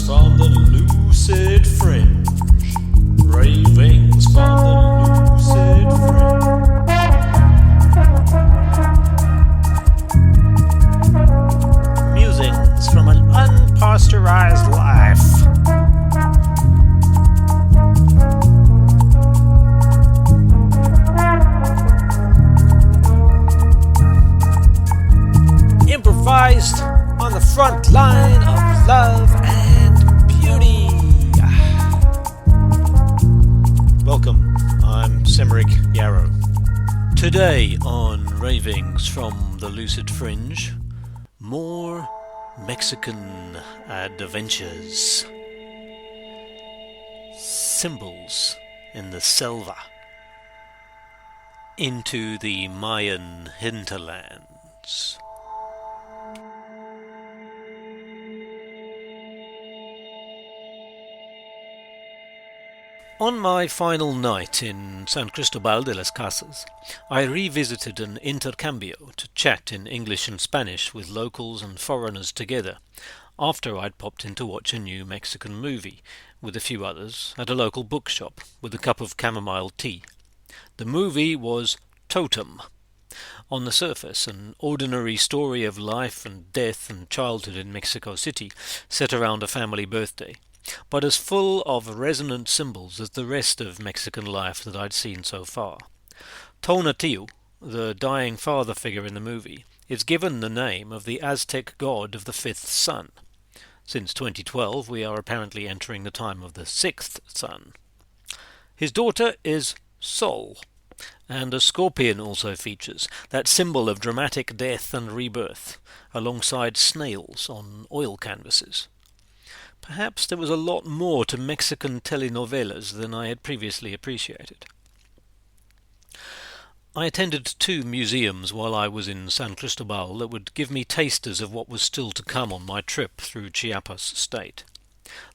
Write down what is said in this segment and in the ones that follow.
from the lucid fringe. Ravings from the lucid fringe. Musings from an unpasteurized life. Improvised on the front line of love and beauty. Welcome, I'm Semeric Yarrow. Today on Ravings from the Lucid Fringe, more Mexican adventures. Symbols in the selva. Into the Mayan hinterlands. On my final night in San Cristobal de las Casas, I revisited an intercambio to chat in English and Spanish with locals and foreigners together, after I'd popped in to watch a new Mexican movie, with a few others, at a local bookshop, with a cup of chamomile tea. The movie was Totem. On the surface, an ordinary story of life and death and childhood in Mexico City, set around a family birthday, but as full of resonant symbols as the rest of Mexican life that I'd seen so far. Tonatiuh, the dying father figure in the movie, is given the name of the Aztec god of the fifth sun. Since 2012, we are apparently entering the time of the sixth sun. His daughter is Sol, and a scorpion also features, that symbol of dramatic death and rebirth, alongside snails on oil canvases. Perhaps there was a lot more to Mexican telenovelas than I had previously appreciated. I attended 2 museums while I was in San Cristobal that would give me tasters of what was still to come on my trip through Chiapas state.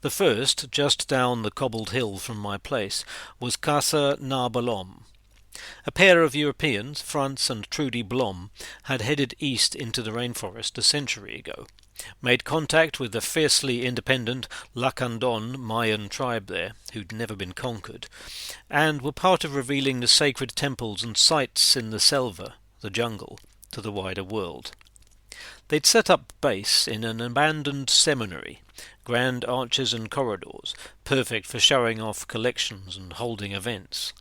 The first, just down the cobbled hill from my place, was Casa Na Balom. A pair of Europeans, Franz and Trudy Blom, had headed east into the rainforest a century ago, made contact with the fiercely independent Lacandon Mayan tribe there, who'd never been conquered, and were part of revealing the sacred temples and sites in the selva, the jungle, to the wider world. They'd set up base in an abandoned seminary, grand arches and corridors, perfect for showing off collections and holding events.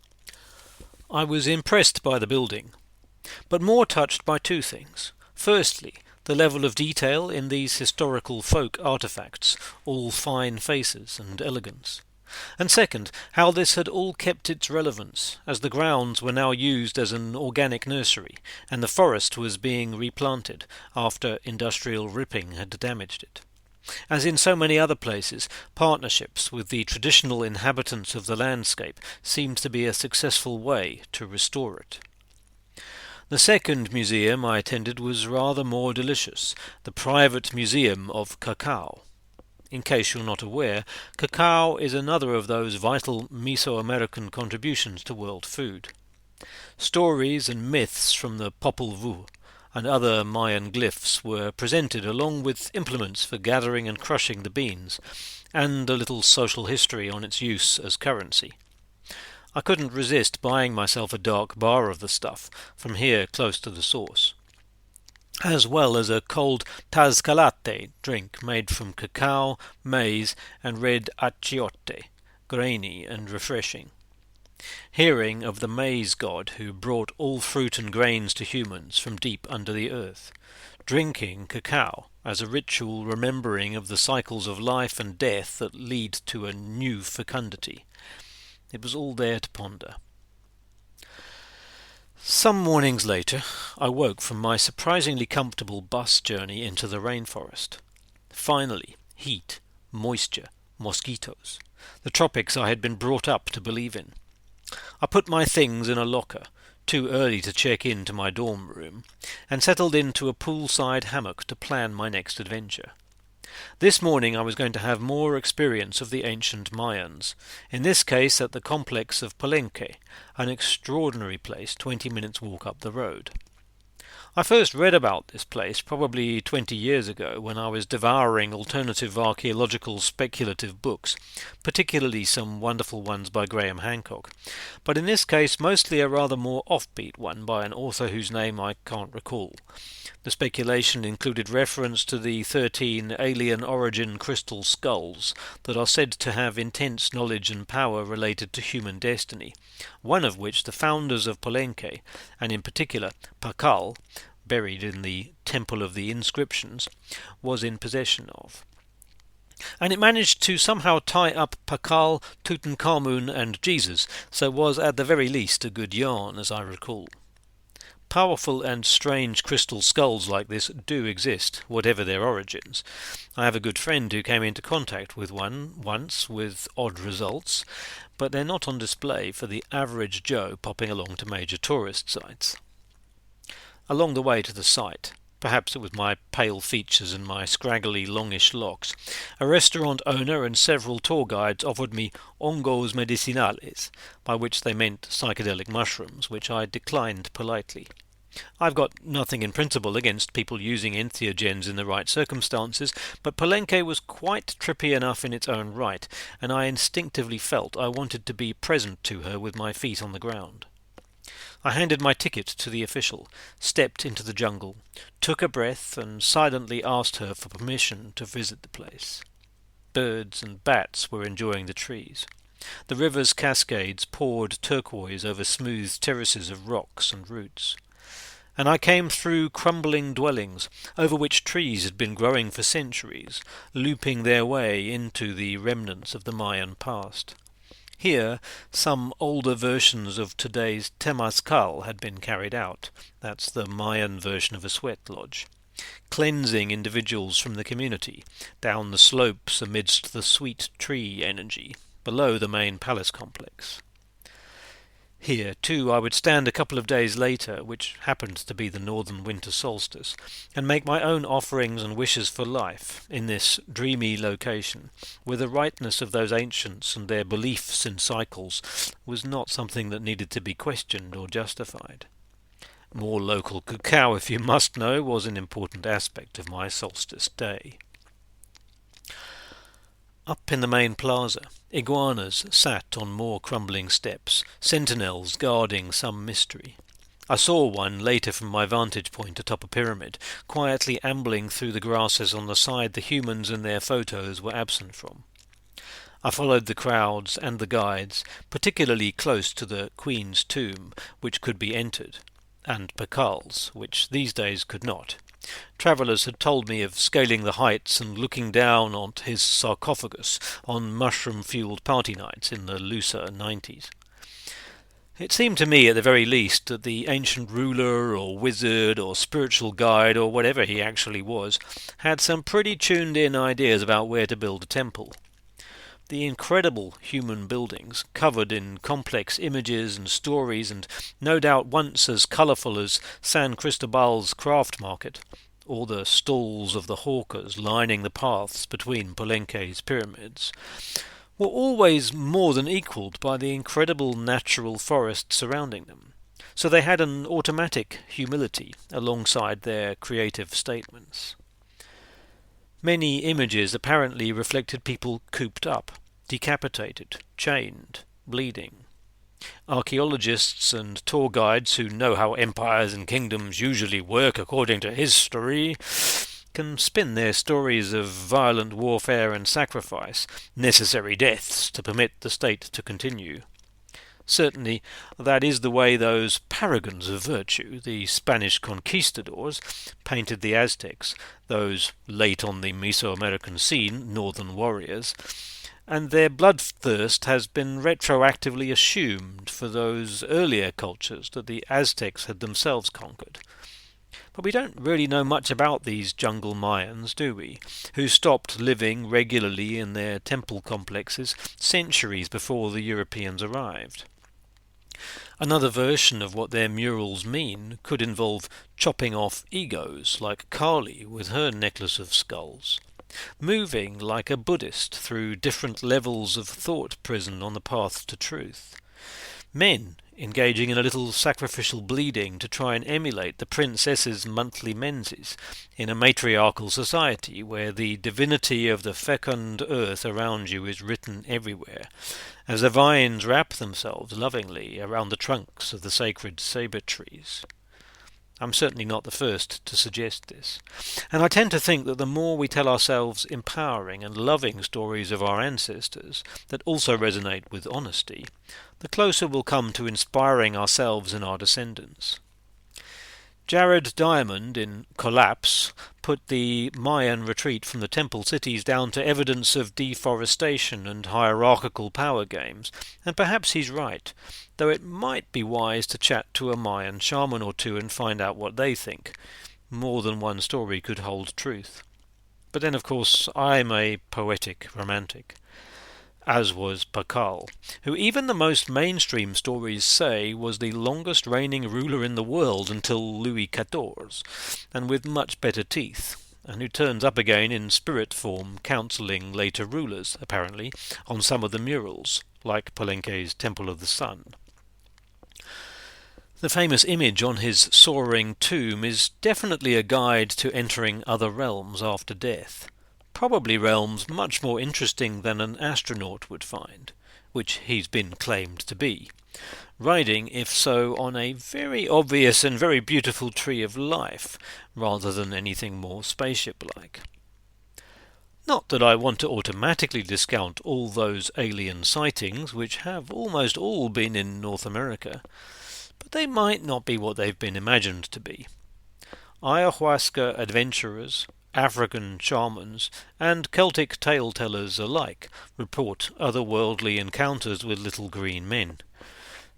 I was impressed by the building, but more touched by 2 things. Firstly, the level of detail in these historical folk artifacts, all fine faces and elegance. And second, how this had all kept its relevance, as the grounds were now used as an organic nursery, and the forest was being replanted after industrial ripping had damaged it. As in so many other places, partnerships with the traditional inhabitants of the landscape seemed to be a successful way to restore it. The second museum I attended was rather more delicious, the private museum of cacao. In case you're not aware, cacao is another of those vital Mesoamerican contributions to world food. Stories and myths from the Popol Vuh and other Mayan glyphs were presented along with implements for gathering and crushing the beans, and a little social history on its use as currency. I couldn't resist buying myself a dark bar of the stuff, from here close to the source, as well as a cold tazcalate drink made from cacao, maize, and red achiote, grainy and refreshing. Hearing of the maize god who brought all fruit and grains to humans from deep under the earth, drinking cacao as a ritual remembering of the cycles of life and death that lead to a new fecundity. It was all there to ponder. Some mornings later, I woke from my surprisingly comfortable bus journey into the rainforest. Finally, heat, moisture, mosquitoes, the tropics I had been brought up to believe in. I put my things in a locker, too early to check in to my dorm room, and settled into a poolside hammock to plan my next adventure. This morning I was going to have more experience of the ancient Mayans, in this case at the complex of Palenque, an extraordinary place 20 minutes walk up the road. I first read about this place probably 20 years ago when I was devouring alternative archaeological speculative books, particularly some wonderful ones by Graham Hancock, but in this case mostly a rather more offbeat one by an author whose name I can't recall. The speculation included reference to the 13 alien origin crystal skulls that are said to have intense knowledge and power related to human destiny, one of which the founders of Palenque, and in particular Pakal, buried in the Temple of the Inscriptions, was in possession of. And it managed to somehow tie up Pakal, Tutankhamun, and Jesus, so was at the very least a good yarn, as I recall. Powerful and strange crystal skulls like this do exist, whatever their origins. I have a good friend who came into contact with one once, with odd results, but they're not on display for the average Joe popping along to major tourist sites. Along the way to the site, perhaps it was my pale features and my scraggly longish locks, a restaurant owner and several tour guides offered me hongos medicinales, by which they meant psychedelic mushrooms, which I declined politely. I've got nothing in principle against people using entheogens in the right circumstances, but Palenque was quite trippy enough in its own right, and I instinctively felt I wanted to be present to her with my feet on the ground. I handed my ticket to the official, stepped into the jungle, took a breath, and silently asked her for permission to visit the place. Birds and bats were enjoying the trees. The river's cascades poured turquoise over smooth terraces of rocks and roots. And I came through crumbling dwellings, over which trees had been growing for centuries, looping their way into the remnants of the Mayan past. Here, some older versions of today's temazcal had been carried out. That's the Mayan version of a sweat lodge, cleansing individuals from the community, down the slopes amidst the sweet tree energy, below the main palace complex. Here, too, I would stand a couple of days later, which happened to be the northern winter solstice, and make my own offerings and wishes for life in this dreamy location, where the rightness of those ancients and their beliefs in cycles was not something that needed to be questioned or justified. More local cacao, if you must know, was an important aspect of my solstice day. Up in the main plaza, iguanas sat on more crumbling steps, sentinels guarding some mystery. I saw one later from my vantage point atop a pyramid, quietly ambling through the grasses on the side the humans in their photos were absent from. I followed the crowds and the guides, particularly close to the Queen's tomb, which could be entered, and Pakal's, which these days could not. Travellers had told me of scaling the heights and looking down on his sarcophagus on mushroom-fueled party nights in the looser 90s. It seemed to me, at the very least, that the ancient ruler or wizard or spiritual guide or whatever he actually was had some pretty tuned-in ideas about where to build a temple. The incredible human buildings, covered in complex images and stories and no doubt once as colourful as San Cristobal's craft market, or the stalls of the hawkers lining the paths between Palenque's pyramids, were always more than equalled by the incredible natural forest surrounding them, so they had an automatic humility alongside their creative statements. Many images apparently reflected people cooped up, decapitated, chained, bleeding. Archaeologists and tour guides who know how empires and kingdoms usually work according to history can spin their stories of violent warfare and sacrifice, necessary deaths to permit the state to continue. Certainly, that is the way those paragons of virtue, the Spanish conquistadors, painted the Aztecs, those late on the Mesoamerican scene, northern warriors, and their bloodthirst has been retroactively assumed for those earlier cultures that the Aztecs had themselves conquered. But we don't really know much about these jungle Mayans, do we, who stopped living regularly in their temple complexes centuries before the Europeans arrived. Another version of what their murals mean could involve chopping off egos, like Kali with her necklace of skulls, moving like a Buddhist through different levels of thought prison on the path to truth. Men engaging in a little sacrificial bleeding to try and emulate the princess's monthly menses in a matriarchal society where the divinity of the fecund earth around you is written everywhere, as the vines wrap themselves lovingly around the trunks of the sacred sabre trees. I'm certainly not the first to suggest this, and I tend to think that the more we tell ourselves empowering and loving stories of our ancestors that also resonate with honesty, the closer we'll come to inspiring ourselves and our descendants. Jared Diamond, in Collapse, put the Mayan retreat from the temple cities down to evidence of deforestation and hierarchical power games, and perhaps he's right, though it might be wise to chat to a Mayan shaman or two and find out what they think. More than one story could hold truth. But then, of course, I'm a poetic romantic, as was Pakal, who even the most mainstream stories say was the longest reigning ruler in the world until Louis XIV, and with much better teeth, and who turns up again in spirit form counselling later rulers, apparently, on some of the murals, like Palenque's Temple of the Sun. The famous image on his soaring tomb is definitely a guide to entering other realms after death. Probably realms much more interesting than an astronaut would find, which he's been claimed to be, riding, if so, on a very obvious and very beautiful tree of life, rather than anything more spaceship-like. Not that I want to automatically discount all those alien sightings, which have almost all been in North America, but they might not be what they've been imagined to be. Ayahuasca adventurers, African shamans, and Celtic tale-tellers alike report otherworldly encounters with little green men.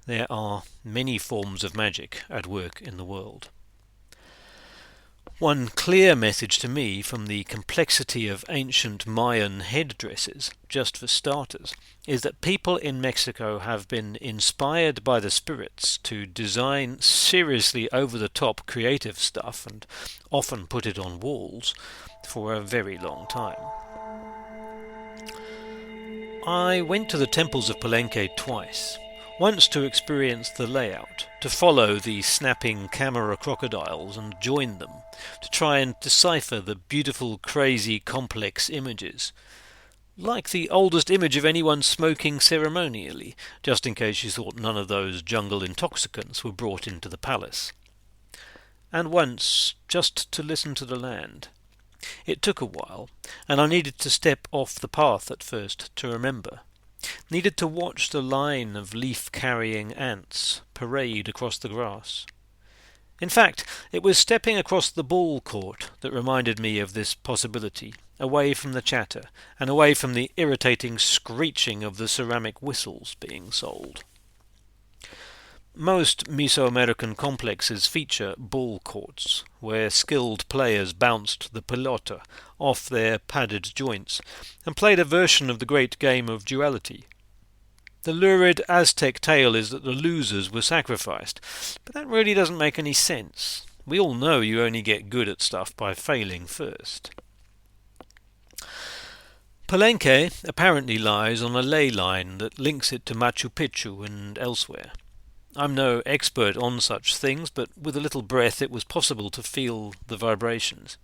There are many forms of magic at work in the world. One clear message to me from the complexity of ancient Mayan headdresses, just for starters, is that people in Mexico have been inspired by the spirits to design seriously over-the-top creative stuff and often put it on walls for a very long time. I went to the temples of Palenque twice. Once to experience the layout, to follow the snapping camera crocodiles and join them, to try and decipher the beautiful, crazy, complex images. Like the oldest image of anyone smoking ceremonially, just in case you thought none of those jungle intoxicants were brought into the palace. And once, just to listen to the land. It took a while, and I needed to step off the path at first to remember. Needed to watch the line of leaf-carrying ants parade across the grass. In fact, it was stepping across the ball court that reminded me of this possibility, away from the chatter, and away from the irritating screeching of the ceramic whistles being sold. Most Mesoamerican complexes feature ball courts, where skilled players bounced the pelota off their padded joints and played a version of the great game of duality. The lurid Aztec tale is that the losers were sacrificed, but that really doesn't make any sense. We all know you only get good at stuff by failing first. Palenque apparently lies on a ley line that links it to Machu Picchu and elsewhere. I'm no expert on such things, but with a little breath it was possible to feel the vibrations.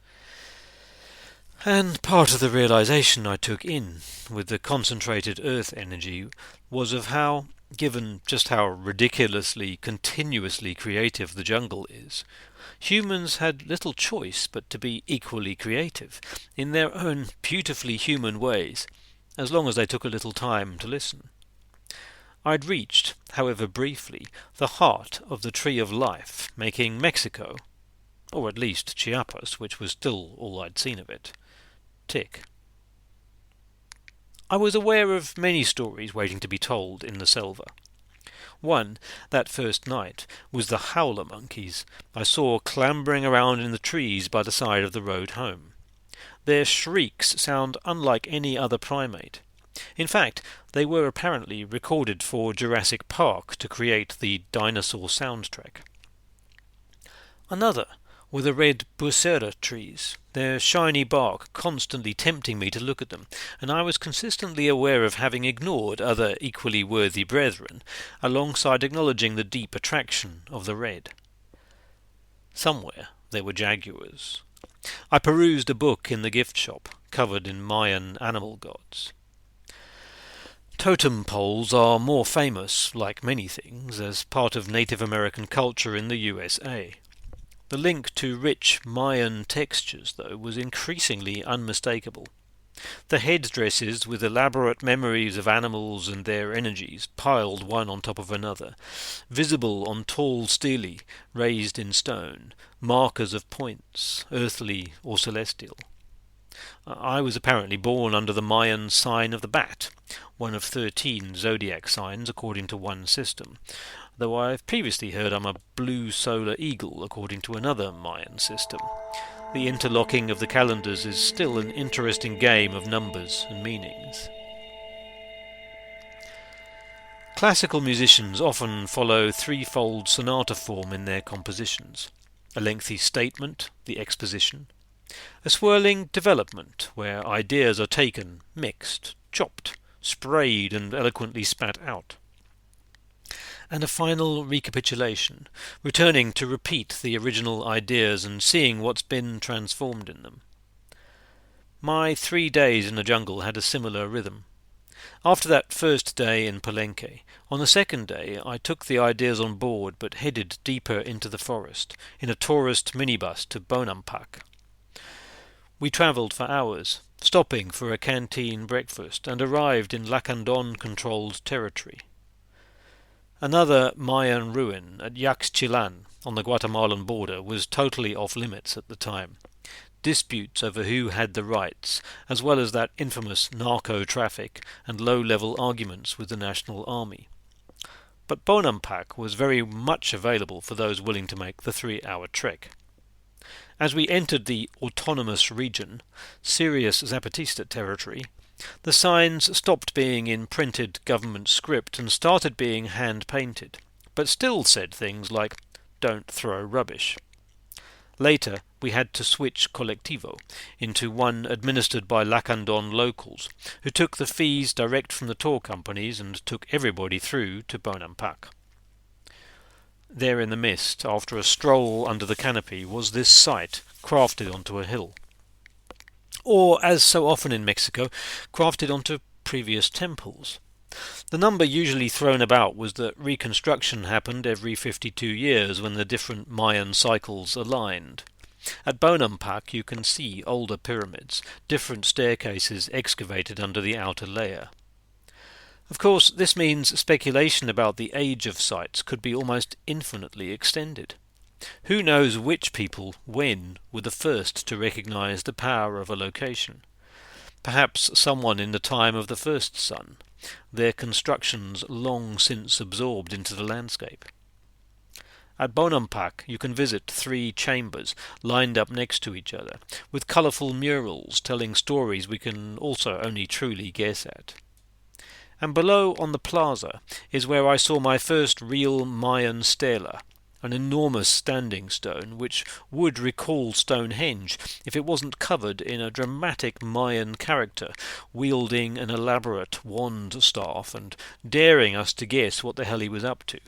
And part of the realization I took in with the concentrated earth energy was of how, given just how ridiculously, continuously creative the jungle is, humans had little choice but to be equally creative, in their own beautifully human ways, as long as they took a little time to listen. I'd reached, however briefly, the heart of the Tree of Life, making Mexico, or at least Chiapas, which was still all I'd seen of it, tick. I was aware of many stories waiting to be told in the selva. One, that first night, was the howler monkeys I saw clambering around in the trees by the side of the road home. Their shrieks sound unlike any other primate. In fact, they were apparently recorded for Jurassic Park to create the dinosaur soundtrack. Another were the red bursera trees, their shiny bark constantly tempting me to look at them, and I was consistently aware of having ignored other equally worthy brethren, alongside acknowledging the deep attraction of the red. Somewhere there were jaguars. I perused a book in the gift shop, covered in Mayan animal gods. Totem poles are more famous, like many things, as part of Native American culture in the USA. The link to rich Mayan textures, though, was increasingly unmistakable. The headdresses with elaborate memories of animals and their energies piled one on top of another, visible on tall stelae raised in stone, markers of points, earthly or celestial. I was apparently born under the Mayan sign of the bat, one of 13 zodiac signs according to one system, though I've previously heard I'm a blue solar eagle according to another Mayan system. The interlocking of the calendars is still an interesting game of numbers and meanings. Classical musicians often follow threefold sonata form in their compositions: a lengthy statement, the exposition; a swirling development, where ideas are taken, mixed, chopped, sprayed and eloquently spat out; and a final recapitulation, returning to repeat the original ideas and seeing what's been transformed in them. My 3 days in the jungle had a similar rhythm. After that first day in Palenque, on the second day I took the ideas on board but headed deeper into the forest, in a tourist minibus to Bonampak. We travelled for hours, stopping for a canteen breakfast, and arrived in Lacandon-controlled territory. Another Mayan ruin at Yaxchilan, on the Guatemalan border, was totally off-limits at the time. Disputes over who had the rights, as well as that infamous narco-traffic and low-level arguments with the National Army. But Bonampak was very much available for those willing to make the 3-hour trek. As we entered the autonomous region, Sirius Zapatista territory, the signs stopped being in printed government script and started being hand-painted, but still said things like, "Don't throw rubbish." Later, we had to switch Colectivo into one administered by Lacandon locals, who took the fees direct from the tour companies and took everybody through to Bonampak. There in the mist, after a stroll under the canopy, was this site, crafted onto a hill. Or, as so often in Mexico, crafted onto previous temples. The number usually thrown about was that reconstruction happened every 52 years when the different Mayan cycles aligned. At Bonampak you can see older pyramids, different staircases excavated under the outer layer. Of course, this means speculation about the age of sites could be almost infinitely extended. Who knows which people, when, were the first to recognize the power of a location? Perhaps someone in the time of the first sun, their constructions long since absorbed into the landscape. At Bonampak you can visit 3 chambers lined up next to each other, with colourful murals telling stories we can also only truly guess at. And below on the plaza is where I saw my first real Mayan stela, an enormous standing stone which would recall Stonehenge if it wasn't covered in a dramatic Mayan character wielding an elaborate wand staff and daring us to guess what the hell he was up to.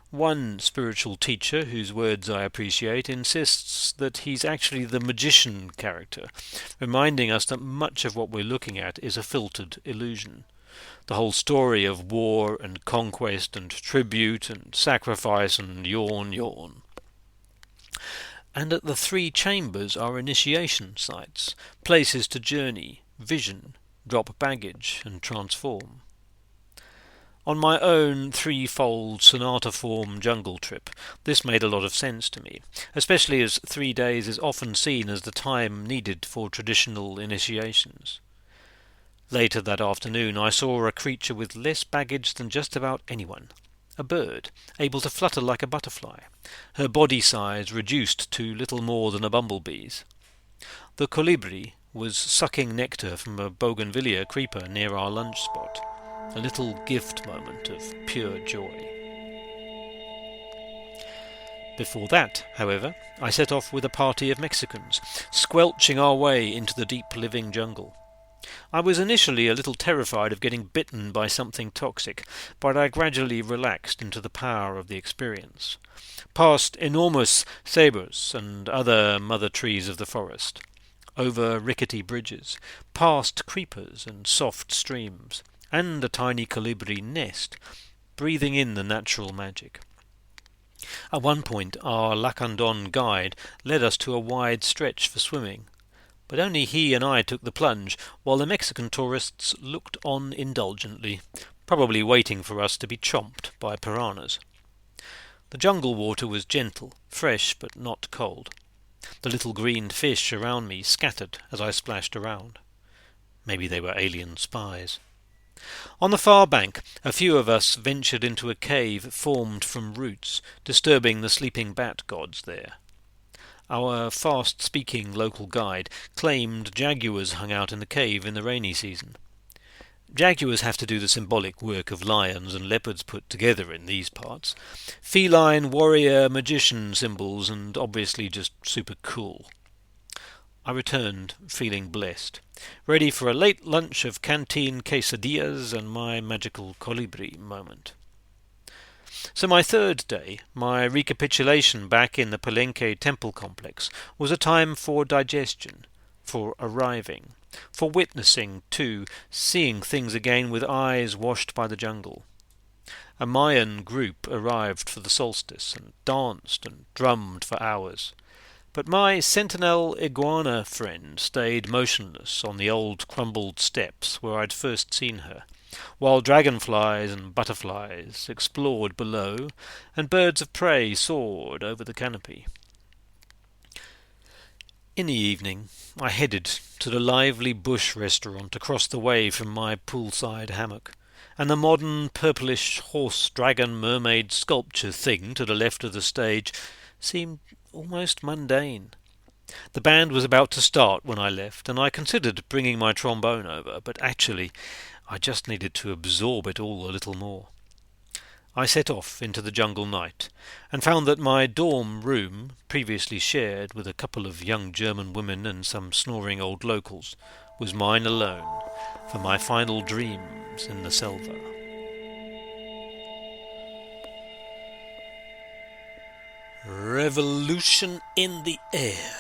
One spiritual teacher, whose words I appreciate, insists that he's actually the magician character, reminding us that much of what we're looking at is a filtered illusion. The whole story of war and conquest and tribute and sacrifice and yawn. And at the 3 chambers are initiation sites, places to journey, vision, drop baggage and transform. On my own 3-fold sonata-form jungle trip, this made a lot of sense to me, especially as 3 days is often seen as the time needed for traditional initiations. Later that afternoon I saw a creature with less baggage than just about anyone. A bird, able to flutter like a butterfly, her body size reduced to little more than a bumblebee's. The colibri was sucking nectar from a bougainvillea creeper near our lunch spot, a little gift moment of pure joy. Before that, however, I set off with a party of Mexicans, squelching our way into the deep living jungle. I was initially a little terrified of getting bitten by something toxic, but I gradually relaxed into the power of the experience. Past enormous sabres and other mother trees of the forest, over rickety bridges, past creepers and soft streams, and a tiny colibri nest, breathing in the natural magic. At one point our Lacandon guide led us to a wide stretch for swimming, but only he and I took the plunge, while the Mexican tourists looked on indulgently, probably waiting for us to be chomped by piranhas. The jungle water was gentle, fresh but not cold. The little green fish around me scattered as I splashed around. Maybe they were alien spies. On the far bank, a few of us ventured into a cave formed from roots, disturbing the sleeping bat gods there. Our fast-speaking local guide claimed jaguars hung out in the cave in the rainy season. Jaguars have to do the symbolic work of lions and leopards put together in these parts. Feline warrior magician symbols, and obviously just super cool. I returned feeling blessed, ready for a late lunch of canteen quesadillas and my magical colibri moment. So my third day, my recapitulation back in the Palenque temple complex, was a time for digestion, for arriving, for witnessing, too, seeing things again with eyes washed by the jungle. A Mayan group arrived for the solstice and danced and drummed for hours. But my sentinel iguana friend stayed motionless on the old crumbled steps where I'd first seen her, while dragonflies and butterflies explored below and birds of prey soared over the canopy. In the evening I headed to the lively bush restaurant across the way from my poolside hammock, and the modern purplish horse-dragon mermaid sculpture thing to the left of the stage seemed almost mundane. The band was about to start when I left, and I considered bringing my trombone over, but actually I just needed to absorb it all a little more. I set off into the jungle night, and found that my dorm room, previously shared with a couple of young German women and some snoring old locals, was mine alone for my final dreams in the selva. Revolution in the air.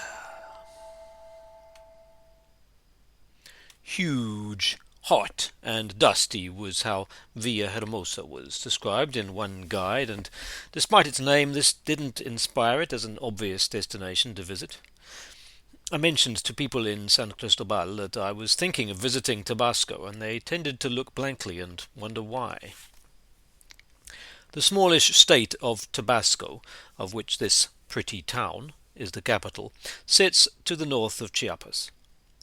Huge, hot, and dusty was how Villahermosa was described in one guide, and despite its name, this didn't inspire it as an obvious destination to visit. I mentioned to people in San Cristobal that I was thinking of visiting Tabasco, and they tended to look blankly and wonder why. The smallish state of Tabasco, of which this pretty town is the capital, sits to the north of Chiapas.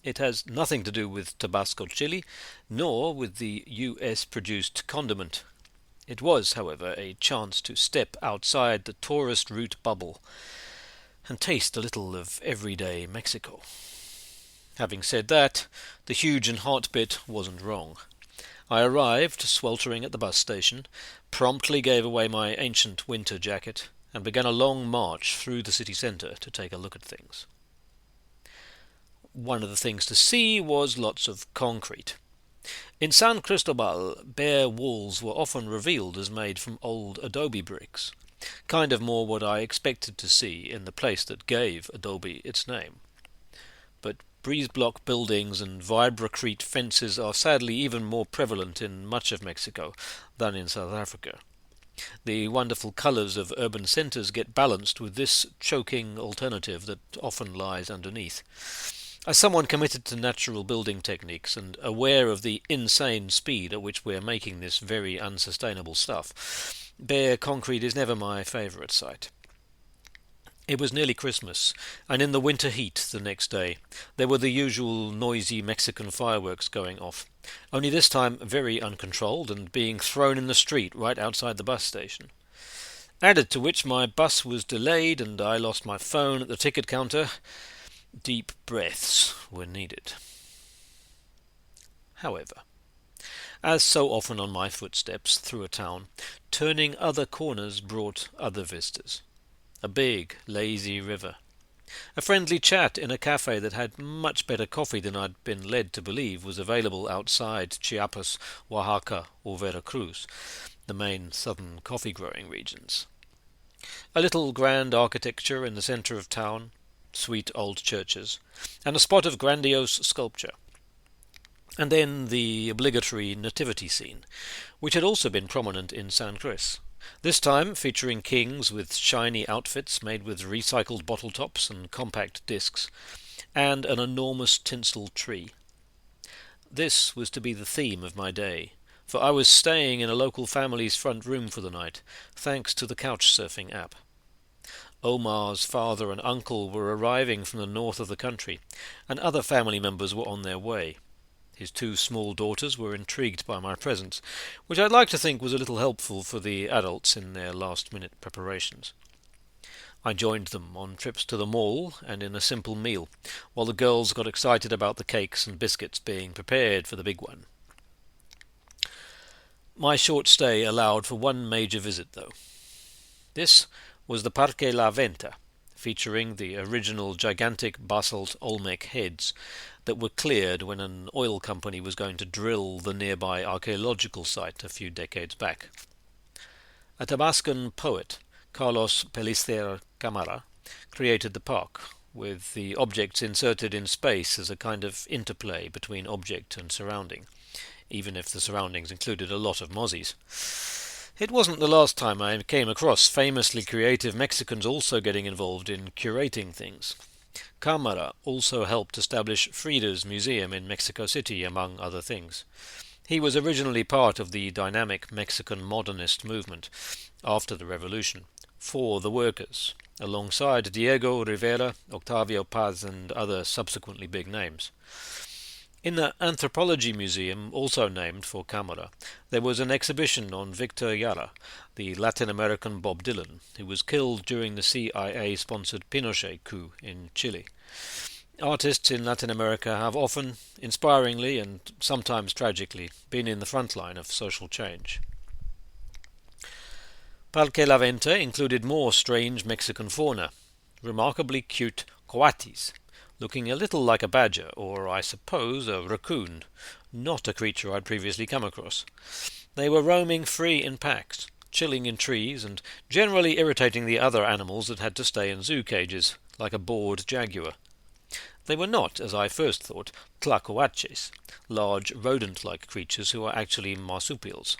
It has nothing to do with Tabasco chili, nor with the US-produced condiment. It was, however, a chance to step outside the tourist route bubble and taste a little of everyday Mexico. Having said that, the huge and hot bit wasn't wrong. I arrived, sweltering at the bus station, promptly gave away my ancient winter jacket, and began a long march through the city centre to take a look at things. One of the things to see was lots of concrete. In San Cristobal, bare walls were often revealed as made from old adobe bricks, kind of more what I expected to see in the place that gave adobe its name. But breeze-block buildings and vibrocrete fences are sadly even more prevalent in much of Mexico than in South Africa. The wonderful colours of urban centres get balanced with this choking alternative that often lies underneath. As someone committed to natural building techniques and aware of the insane speed at which we're making this very unsustainable stuff, bare concrete is never my favourite sight. It was nearly Christmas, and in the winter heat the next day there were the usual noisy Mexican fireworks going off, only this time very uncontrolled and being thrown in the street right outside the bus station. Added to which my bus was delayed and I lost my phone at the ticket counter. Deep breaths were needed. However, as so often on my footsteps through a town, turning other corners brought other vistas. a big, lazy river. A friendly chat in a cafe that had much better coffee than I'd been led to believe was available outside Chiapas, Oaxaca, or Veracruz, the main southern coffee-growing regions. A little grand architecture in the centre of town, sweet old churches, and a spot of grandiose sculpture. And then the obligatory nativity scene, which had also been prominent in San Cris, this time featuring kings with shiny outfits made with recycled bottle tops and compact discs, and an enormous tinsel tree. This was to be the theme of my day, for I was staying in a local family's front room for the night, thanks to the couch-surfing app. Omar's father and uncle were arriving from the north of the country, and other family members were on their way. His two small daughters were intrigued by my presence, which I'd like to think was a little helpful for the adults in their last-minute preparations. I joined them on trips to the mall and in a simple meal, while the girls got excited about the cakes and biscuits being prepared for the big one. My short stay allowed for one major visit, though. This was the Parque La Venta, featuring the original gigantic basalt Olmec heads that were cleared when an oil company was going to drill the nearby archaeological site a few decades back. A Tabascan poet, Carlos Pellicer Camara, created the park, with the objects inserted in space as a kind of interplay between object and surrounding, even if the surroundings included a lot of mozzies. It wasn't the last time I came across famously creative Mexicans also getting involved in curating things. Camara also helped establish Frida's Museum in Mexico City, among other things. He was originally part of the dynamic Mexican modernist movement after the Revolution, for the workers, alongside Diego Rivera, Octavio Paz, and other subsequently big names. In the Anthropology Museum, also named for Camara, there was an exhibition on Victor Jara, the Latin American Bob Dylan, who was killed during the CIA-sponsored Pinochet coup in Chile. Artists in Latin America have often, inspiringly and sometimes tragically, been in the front line of social change. Parque La Venta included more strange Mexican fauna, remarkably cute coatis, looking a little like a badger, or I suppose a raccoon, not a creature I'd previously come across. They were roaming free in packs, chilling in trees, and generally irritating the other animals that had to stay in zoo cages, like a bored jaguar. They were not, as I first thought, tlacoaches, large rodent-like creatures who are actually marsupials.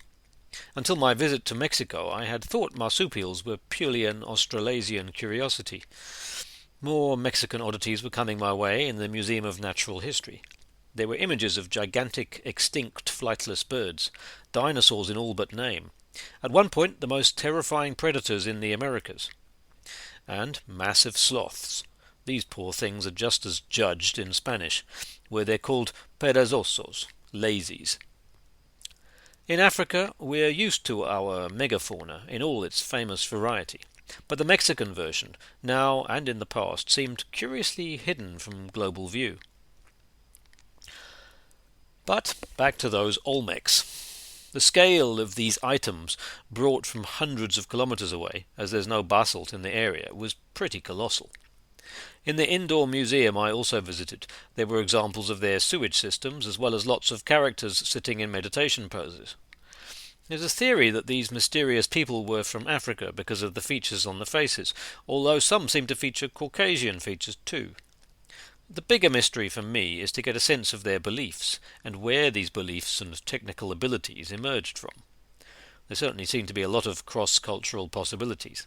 Until my visit to Mexico, I had thought marsupials were purely an Australasian curiosity. More Mexican oddities were coming my way in the Museum of Natural History. There were images of gigantic, extinct, flightless birds, dinosaurs in all but name, at one point the most terrifying predators in the Americas, and massive sloths. These poor things are just as judged in Spanish, where they're called perezosos, lazies. In Africa, we're used to our megafauna in all its famous variety, but the Mexican version, now and in the past, seemed curiously hidden from global view. But back to those Olmecs. The scale of these items, brought from hundreds of kilometers away, as there's no basalt in the area, was pretty colossal. In the indoor museum I also visited, there were examples of their sewage systems, as well as lots of characters sitting in meditation poses. There's a theory that these mysterious people were from Africa because of the features on the faces, although some seem to feature Caucasian features too. The bigger mystery for me is to get a sense of their beliefs, and where these beliefs and technical abilities emerged from. There certainly seem to be a lot of cross-cultural possibilities.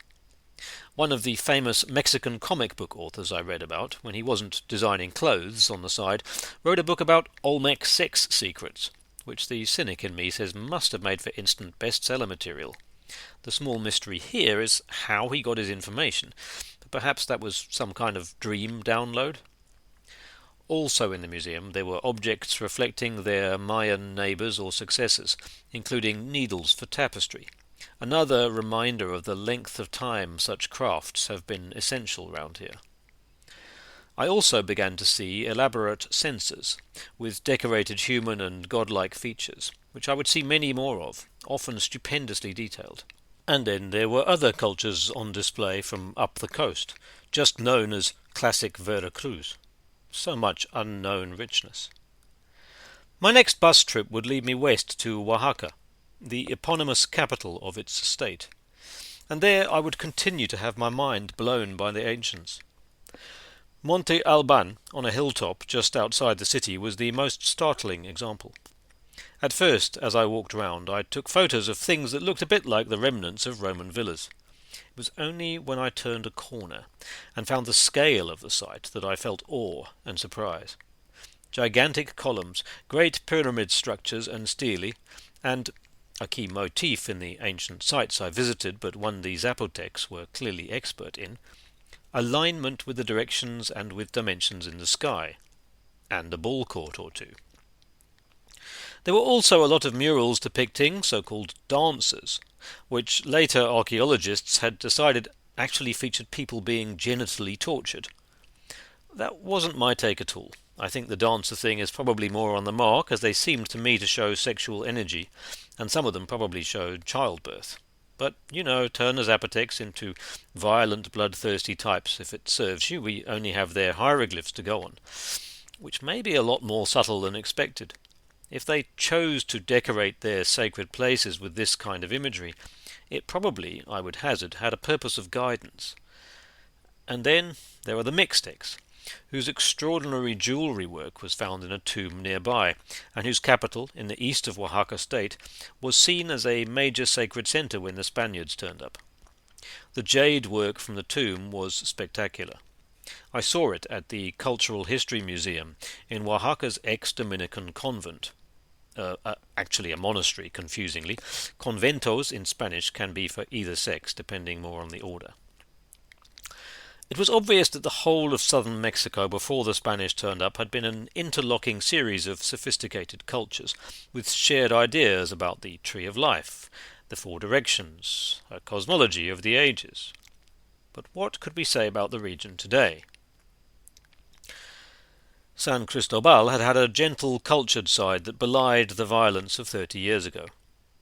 One of the famous Mexican comic book authors I read about, when he wasn't designing clothes on the side, wrote a book about Olmec sex secrets, which the cynic in me says must have made for instant bestseller material. The small mystery here is how he got his information, but perhaps that was some kind of dream download. Also in the museum there were objects reflecting their Mayan neighbours or successors, including needles for tapestry. Another reminder of the length of time such crafts have been essential round here. I also began to see elaborate censers, with decorated human and godlike features, which I would see many more of, often stupendously detailed. And then there were other cultures on display from up the coast, just known as classic Veracruz. So much unknown richness. My next bus trip would lead me west to Oaxaca, the eponymous capital of its state, and there I would continue to have my mind blown by the ancients. Monte Alban, on a hilltop just outside the city, was the most startling example. At first, as I walked round, I took photos of things that looked a bit like the remnants of Roman villas. It was only when I turned a corner and found the scale of the site that I felt awe and surprise. Gigantic columns, great pyramid structures and stelae, and a key motif in the ancient sites I visited, but one the Zapotecs were clearly expert in, alignment with the directions and with dimensions in the sky, and a ball court or two. There were also a lot of murals depicting so-called dancers, which later archaeologists had decided actually featured people being genitally tortured. That wasn't my take at all. I think the dancer thing is probably more on the mark, as they seemed to me to show sexual energy, and some of them probably showed childbirth. But, turn the Zapotecs into violent, bloodthirsty types. If it serves you, we only have their hieroglyphs to go on, which may be a lot more subtle than expected. If they chose to decorate their sacred places with this kind of imagery, it probably, I would hazard, had a purpose of guidance. And then there are the Mixtecs, whose extraordinary jewellery work was found in a tomb nearby, and whose capital, in the east of Oaxaca state, was seen as a major sacred centre when the Spaniards turned up. The jade work from the tomb was spectacular. I saw it at the Cultural History Museum in Oaxaca's ex-Dominican convent. Actually a monastery, confusingly. Conventos in Spanish can be for either sex, depending more on the order. It was obvious that the whole of southern Mexico before the Spanish turned up had been an interlocking series of sophisticated cultures, with shared ideas about the tree of life, the four directions, a cosmology of the ages. But what could we say about the region today? San Cristobal had had a gentle, cultured side that belied the violence of 30 years ago.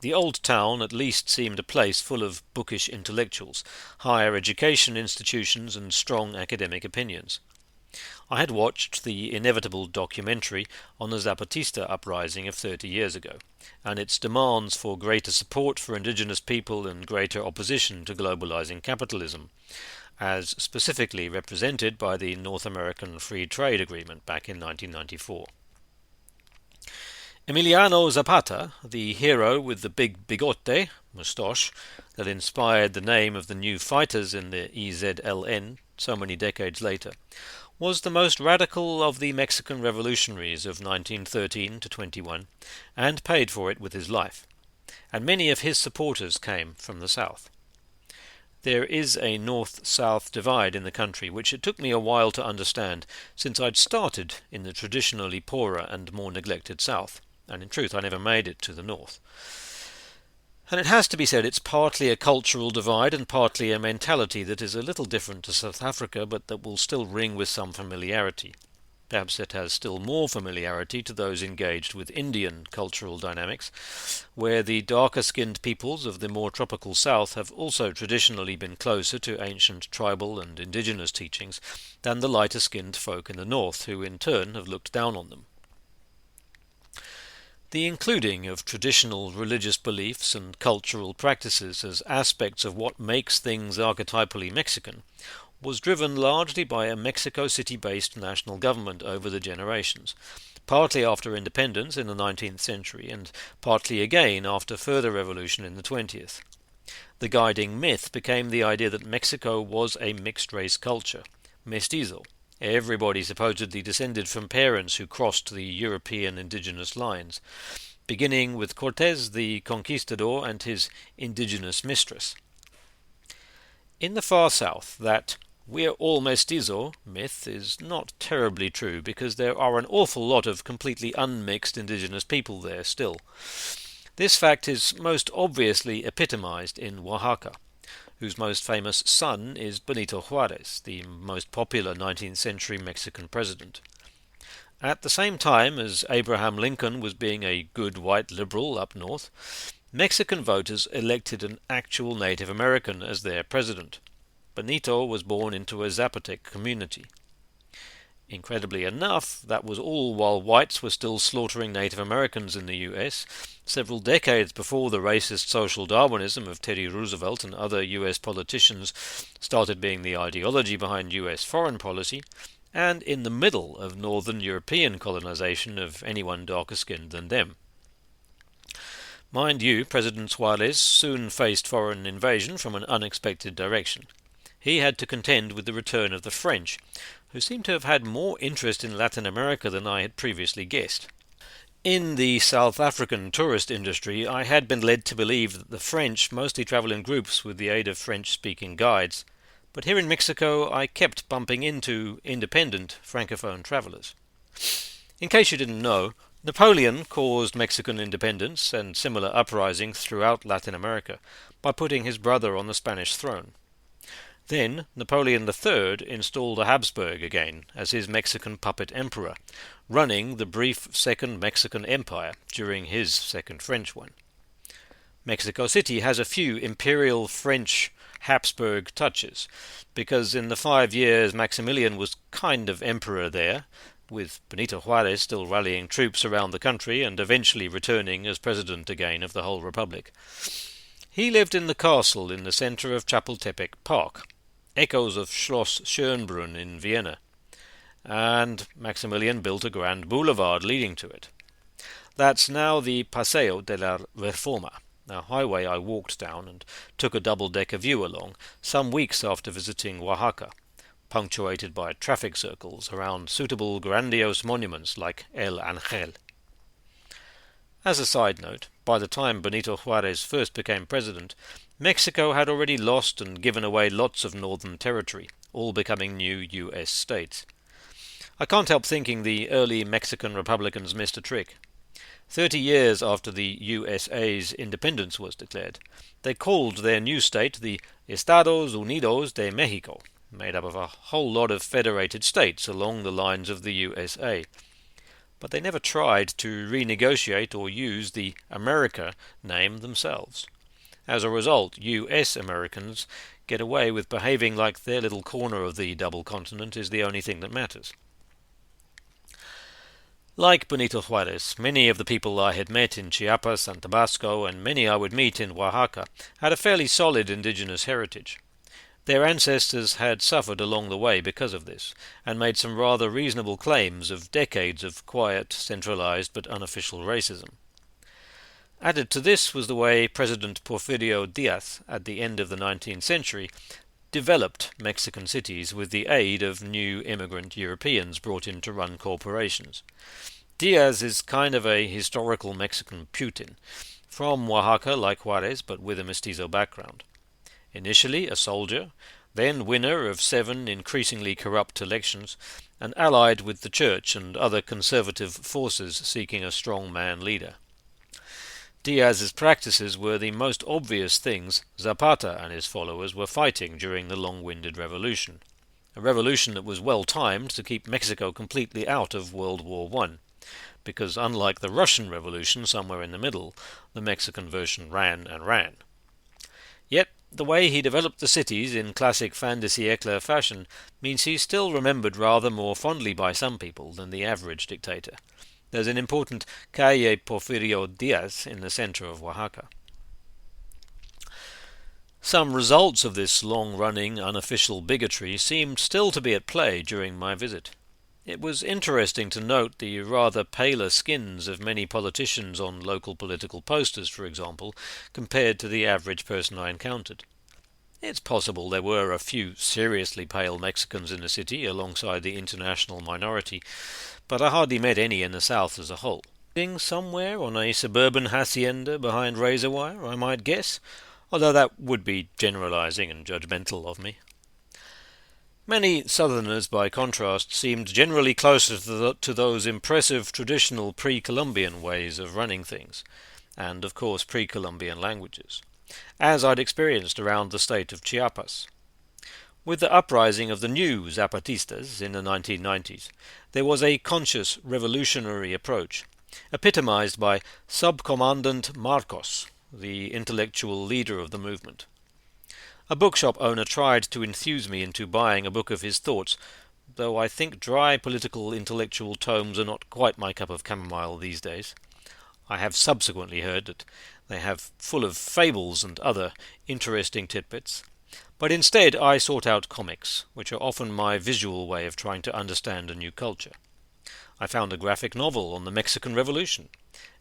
The old town at least seemed a place full of bookish intellectuals, higher education institutions, and strong academic opinions. I had watched the inevitable documentary on the Zapatista uprising of 30 years ago, and its demands for greater support for indigenous people and greater opposition to globalizing capitalism, as specifically represented by the North American Free Trade Agreement back in 1994. Emiliano Zapata, the hero with the big bigote, moustache, that inspired the name of the new fighters in the EZLN so many decades later, was the most radical of the Mexican revolutionaries of 1913 to 21, and paid for it with his life, and many of his supporters came from the south. There is a north-south divide in the country, which it took me a while to understand, since I'd started in the traditionally poorer and more neglected south, and in truth I never made it to the north. And it has to be said it's partly a cultural divide and partly a mentality that is a little different to South Africa, but that will still ring with some familiarity. Perhaps it has still more familiarity to those engaged with Indian cultural dynamics, where the darker-skinned peoples of the more tropical south have also traditionally been closer to ancient tribal and indigenous teachings than the lighter-skinned folk in the north, who in turn have looked down on them. The including of traditional religious beliefs and cultural practices as aspects of what makes things archetypally Mexican was driven largely by a Mexico City-based national government over the generations, partly after independence in the 19th century and partly again after further revolution in the 20th. The guiding myth became the idea that Mexico was a mixed-race culture, mestizo. Everybody supposedly descended from parents who crossed the European indigenous lines, beginning with Cortés the Conquistador and his indigenous mistress. In the far south, that "we're all mestizo" myth is not terribly true, because there are an awful lot of completely unmixed indigenous people there still. This fact is most obviously epitomized in Oaxaca, whose most famous son is Benito Juárez, the most popular 19th century Mexican president. At the same time as Abraham Lincoln was being a good white liberal up north, Mexican voters elected an actual Native American as their president. Benito was born into a Zapotec community. Incredibly enough, that was all while whites were still slaughtering Native Americans in the US, several decades before the racist social Darwinism of Teddy Roosevelt and other US politicians started being the ideology behind US foreign policy, and in the middle of Northern European colonization of anyone darker skinned than them. Mind you, President Juarez soon faced foreign invasion from an unexpected direction. He had to contend with the return of the French, who seem to have had more interest in Latin America than I had previously guessed. In the South African tourist industry, I had been led to believe that the French mostly travel in groups with the aid of French-speaking guides, but here in Mexico I kept bumping into independent Francophone travelers. In case you didn't know, Napoleon caused Mexican independence and similar uprisings throughout Latin America by putting his brother on the Spanish throne. Then Napoleon III installed a Habsburg again as his Mexican puppet emperor, running the brief Second Mexican Empire during his Second French one. Mexico City has a few imperial French Habsburg touches, because in the 5 years Maximilian was kind of emperor there, with Benito Juarez still rallying troops around the country and eventually returning as president again of the whole republic. He lived in the castle in the centre of Chapultepec Park, echoes of Schloss Schönbrunn in Vienna, and Maximilian built a grand boulevard leading to it. That's now the Paseo de la Reforma, a highway I walked down and took a double-decker view along some weeks after visiting Oaxaca, punctuated by traffic circles around suitable grandiose monuments like El Ángel. As a side note, by the time Benito Juarez first became president, Mexico had already lost and given away lots of northern territory, all becoming new US states. I can't help thinking the early Mexican Republicans missed a trick. 30 years after the USA's independence was declared, they called their new state the Estados Unidos de Mexico, made up of a whole lot of federated states along the lines of the USA. But they never tried to renegotiate or use the America name themselves. As a result, US Americans get away with behaving like their little corner of the double continent is the only thing that matters. Like Benito Juarez, many of the people I had met in Chiapas and Tabasco, and many I would meet in Oaxaca, had a fairly solid indigenous heritage. Their ancestors had suffered along the way because of this, and made some rather reasonable claims of decades of quiet, centralized but unofficial racism. Added to this was the way President Porfirio Diaz, at the end of the 19th century, developed Mexican cities with the aid of new immigrant Europeans brought in to run corporations. Diaz is kind of a historical Mexican Putin, from Oaxaca like Juarez but with a mestizo background. Initially a soldier, then winner of 7 increasingly corrupt elections, and allied with the church and other conservative forces seeking a strong man leader. Diaz's practices were the most obvious things Zapata and his followers were fighting during the long-winded revolution, a revolution that was well timed to keep Mexico completely out of World War I, because unlike the Russian Revolution somewhere in the middle, the Mexican version ran and ran. Yet the way he developed the cities in classic fin de siècle fashion means he's still remembered rather more fondly by some people than the average dictator. There's an important Calle Porfirio Diaz in the center of Oaxaca. Some results of this long-running, unofficial bigotry seemed still to be at play during my visit. It was interesting to note the rather paler skins of many politicians on local political posters, for example, compared to the average person I encountered. It's possible there were a few seriously pale Mexicans in the city alongside the international minority, but I hardly met any in the South as a whole. Somewhere on a suburban hacienda behind razor wire, I might guess, although that would be generalizing and judgmental of me. Many Southerners, by contrast, seemed generally closer to those impressive traditional pre-Columbian ways of running things, and of course pre-Columbian languages, as I'd experienced around the state of Chiapas. With the uprising of the new Zapatistas in the 1990s, there was a conscious revolutionary approach, epitomized by Subcommandant Marcos, the intellectual leader of the movement. A bookshop owner tried to enthuse me into buying a book of his thoughts, though I think dry political intellectual tomes are not quite my cup of chamomile these days. I have subsequently heard that they have full of fables and other interesting tidbits, but instead I sought out comics, which are often my visual way of trying to understand a new culture. I found a graphic novel on the Mexican Revolution,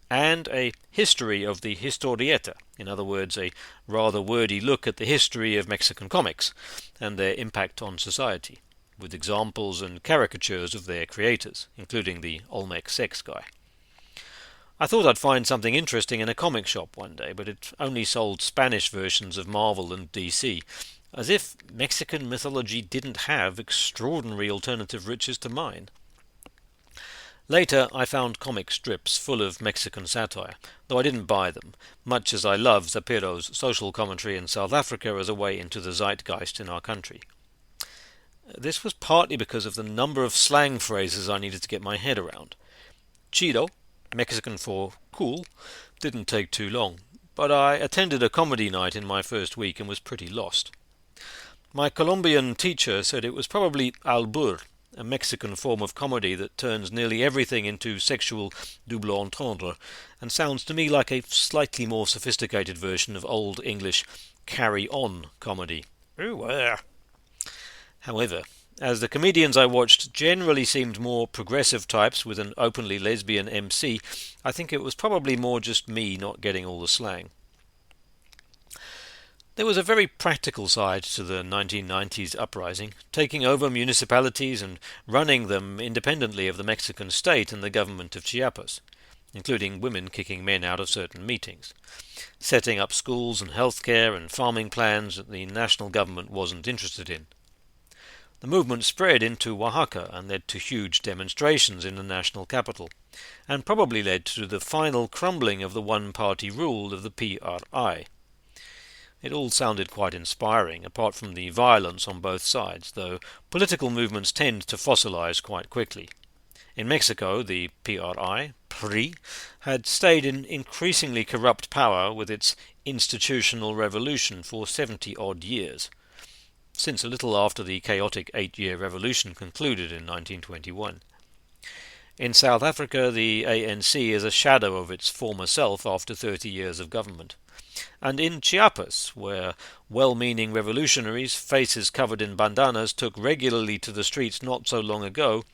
and a history of the historieta, in other words, a rather wordy look at the history of Mexican comics and their impact on society, with examples and caricatures of their creators, including the Olmec sex guy. I thought I'd find something interesting in a comic shop one day, but it only sold Spanish versions of Marvel and DC, as if Mexican mythology didn't have extraordinary alternative riches to mine. Later I found comic strips full of Mexican satire, though I didn't buy them, much as I love Zapiro's social commentary in South Africa as a way into the zeitgeist in our country. This was partly because of the number of slang phrases I needed to get my head around. Chido, Mexican for cool, didn't take too long, but I attended a comedy night in my first week and was pretty lost. My Colombian teacher said it was probably albur, a Mexican form of comedy that turns nearly everything into sexual double entendre, and sounds to me like a slightly more sophisticated version of Old English carry-on comedy. However, as the comedians I watched generally seemed more progressive types with an openly lesbian MC, I think it was probably more just me not getting all the slang. There was a very practical side to the 1990s uprising, taking over municipalities and running them independently of the Mexican state and the government of Chiapas, including women kicking men out of certain meetings, setting up schools and healthcare and farming plans that the national government wasn't interested in. The movement spread into Oaxaca and led to huge demonstrations in the national capital, and probably led to the final crumbling of the one-party rule of the PRI. It all sounded quite inspiring, apart from the violence on both sides, though political movements tend to fossilize quite quickly. In Mexico, the PRI had stayed in increasingly corrupt power with its institutional revolution for 70-odd years, since a little after the chaotic 8-year revolution concluded in 1921. In South Africa, the ANC is a shadow of its former self after 30 years of government. And in Chiapas, where well-meaning revolutionaries, faces covered in bandanas, took regularly to the streets not so long ago,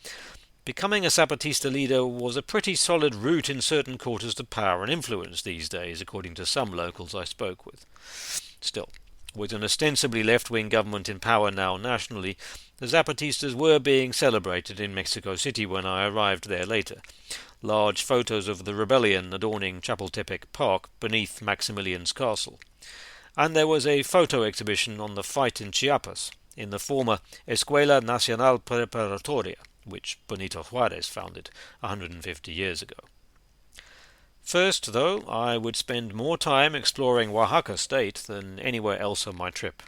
becoming a Zapatista leader was a pretty solid route in certain quarters to power and influence these days, according to some locals I spoke with. Still, with an ostensibly left-wing government in power now nationally, the Zapatistas were being celebrated in Mexico City when I arrived there later. Large photos of the rebellion adorning Chapultepec Park beneath Maximilian's castle. And there was a photo exhibition on the fight in Chiapas, in the former Escuela Nacional Preparatoria, which Benito Juárez founded 150 years ago. First, though, I would spend more time exploring Oaxaca state than anywhere else on my trip,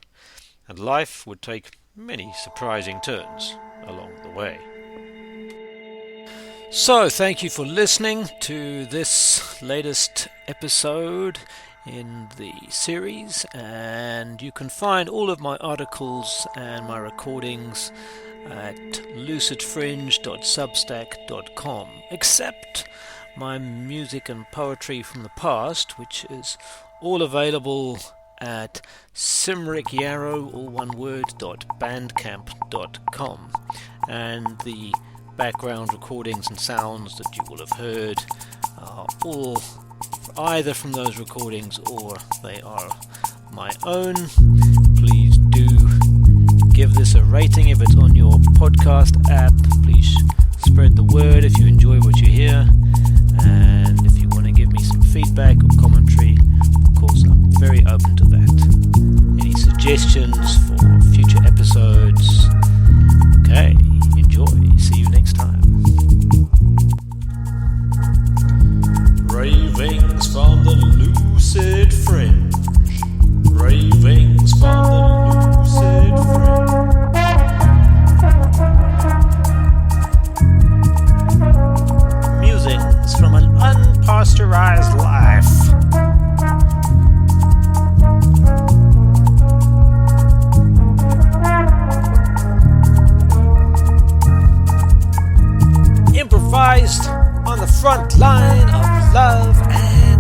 and life would take many surprising turns along the way. So, thank you for listening to this latest episode in the series, and you can find all of my articles and my recordings at lucidfringe.substack.com, except my music and poetry from the past, which is all available at simrickyarrow, all one word, .bandcamp.com, and the background recordings and sounds that you will have heard are all either from those recordings or they are my own. Please do give this a rating if it's on your podcast app. Please spread the word if you enjoy what you hear, and if you want to give me some feedback or commentary, of course I'm very open to that. Any suggestions for future episodes? Okay, enjoy. See you next time. Ravings from the Lucid Fringe. Ravings from the Lucid Fringe. Musings from an unpasteurized life. Christ on the front line of love and